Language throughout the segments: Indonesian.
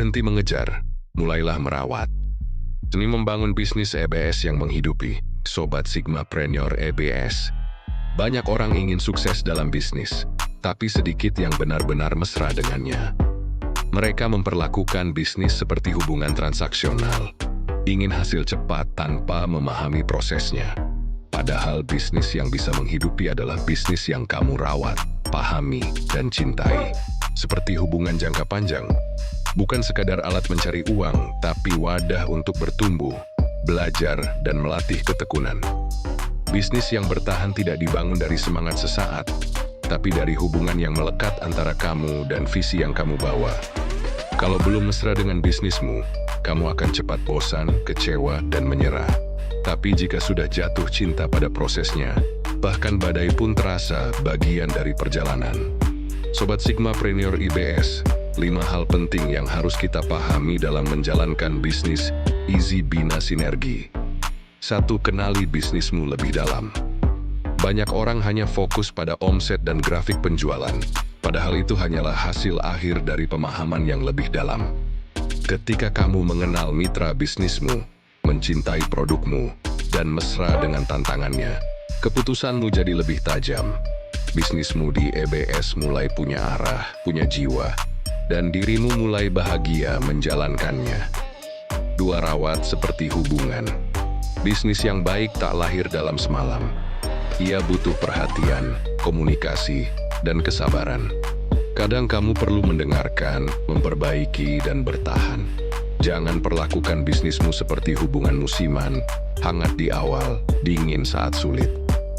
Berhenti mengejar, mulailah merawat. Seni membangun bisnis EBS yang menghidupi. Sobat Sigmapreneur EBS. Banyak orang ingin sukses dalam bisnis, tapi sedikit yang benar-benar mesra dengannya. Mereka memperlakukan bisnis seperti hubungan transaksional, ingin hasil cepat tanpa memahami prosesnya. Padahal bisnis yang bisa menghidupi adalah bisnis yang kamu rawat, pahami, dan cintai. Seperti hubungan jangka panjang, bukan sekadar alat mencari uang, tapi wadah untuk bertumbuh, belajar, dan melatih ketekunan. Bisnis yang bertahan tidak dibangun dari semangat sesaat, tapi dari hubungan yang melekat antara kamu dan visi yang kamu bawa. Kalau belum mesra dengan bisnismu, kamu akan cepat bosan, kecewa, dan menyerah. Tapi jika sudah jatuh cinta pada prosesnya, bahkan badai pun terasa bagian dari perjalanan. Sobat Sigmapreneur IBS, 5 hal penting yang harus kita pahami dalam menjalankan bisnis Easy Bina Sinergi. 1. Kenali bisnismu lebih dalam. Banyak orang hanya fokus pada omset dan grafik penjualan, padahal itu hanyalah hasil akhir dari pemahaman yang lebih dalam. Ketika kamu mengenal mitra bisnismu, mencintai produkmu, dan mesra dengan tantangannya, keputusanmu jadi lebih tajam. Bisnismu di EBS mulai punya arah, punya jiwa, dan dirimu mulai bahagia menjalankannya. 2. Rawat seperti hubungan. Bisnis yang baik tak lahir dalam semalam. Ia butuh perhatian, komunikasi, dan kesabaran. Kadang kamu perlu mendengarkan, memperbaiki, dan bertahan. Jangan perlakukan bisnismu seperti hubungan musiman, hangat di awal, dingin saat sulit.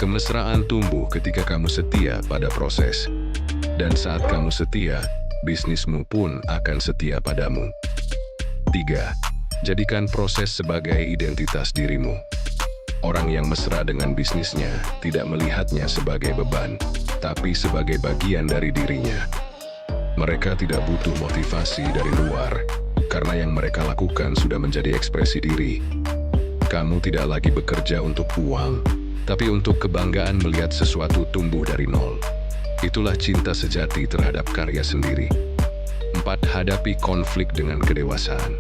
Kemesraan tumbuh ketika kamu setia pada proses. Dan saat kamu setia, bisnismu pun akan setia padamu. 3. Jadikan proses sebagai identitas dirimu. Orang yang mesra dengan bisnisnya tidak melihatnya sebagai beban, tapi sebagai bagian dari dirinya. Mereka tidak butuh motivasi dari luar, karena yang mereka lakukan sudah menjadi ekspresi diri. Kamu tidak lagi bekerja untuk uang, tapi untuk kebanggaan melihat sesuatu tumbuh dari nol. Itulah cinta sejati terhadap karya sendiri. 4. Hadapi konflik dengan kedewasaan.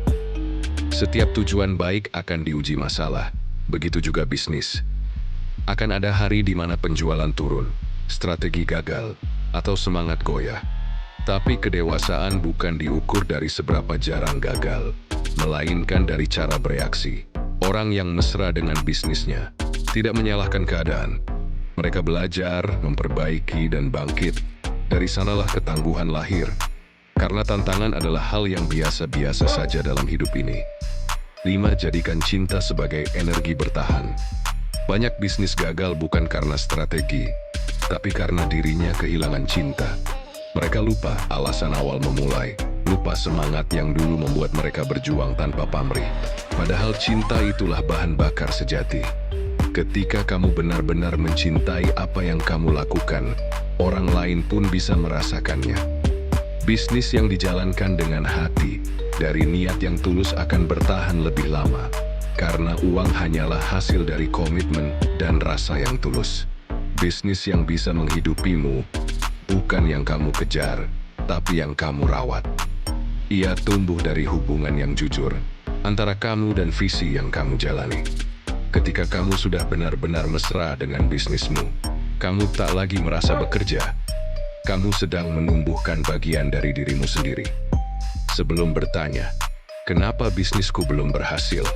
Setiap tujuan baik akan diuji masalah, begitu juga bisnis. Akan ada hari di mana penjualan turun, strategi gagal, atau semangat goyah. Tapi kedewasaan bukan diukur dari seberapa jarang gagal, melainkan dari cara bereaksi. Orang yang mesra dengan bisnisnya tidak menyalahkan keadaan. Mereka belajar, memperbaiki, dan bangkit. Dari sanalah ketangguhan lahir. Karena tantangan adalah hal yang biasa-biasa saja dalam hidup ini. 5. Jadikan cinta sebagai energi bertahan. Banyak bisnis gagal bukan karena strategi, tapi karena dirinya kehilangan cinta. Mereka lupa alasan awal memulai, lupa semangat yang dulu membuat mereka berjuang tanpa pamrih. Padahal cinta itulah bahan bakar sejati. Ketika kamu benar-benar mencintai apa yang kamu lakukan, orang lain pun bisa merasakannya. Bisnis yang dijalankan dengan hati, dari niat yang tulus akan bertahan lebih lama, karena uang hanyalah hasil dari komitmen dan rasa yang tulus. Bisnis yang bisa menghidupimu, bukan yang kamu kejar, tapi yang kamu rawat. Ia tumbuh dari hubungan yang jujur, antara kamu dan visi yang kamu jalani. Ketika kamu sudah benar-benar mesra dengan bisnismu, kamu tak lagi merasa bekerja. Kamu sedang menumbuhkan bagian dari dirimu sendiri. Sebelum bertanya, kenapa bisnisku belum berhasil?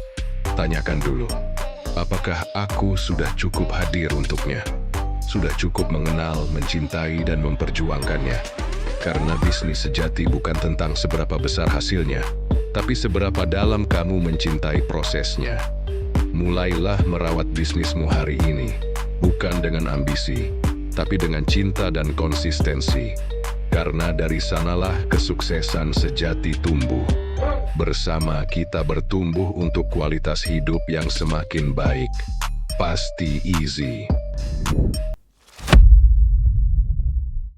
Tanyakan dulu, apakah aku sudah cukup hadir untuknya? Sudah cukup mengenal, mencintai, dan memperjuangkannya? Karena bisnis sejati bukan tentang seberapa besar hasilnya, tapi seberapa dalam kamu mencintai prosesnya. Mulailah merawat bisnismu hari ini, bukan dengan ambisi, tapi dengan cinta dan konsistensi. Karena dari sanalah kesuksesan sejati tumbuh. Bersama kita bertumbuh untuk kualitas hidup yang semakin baik. Pasti easy.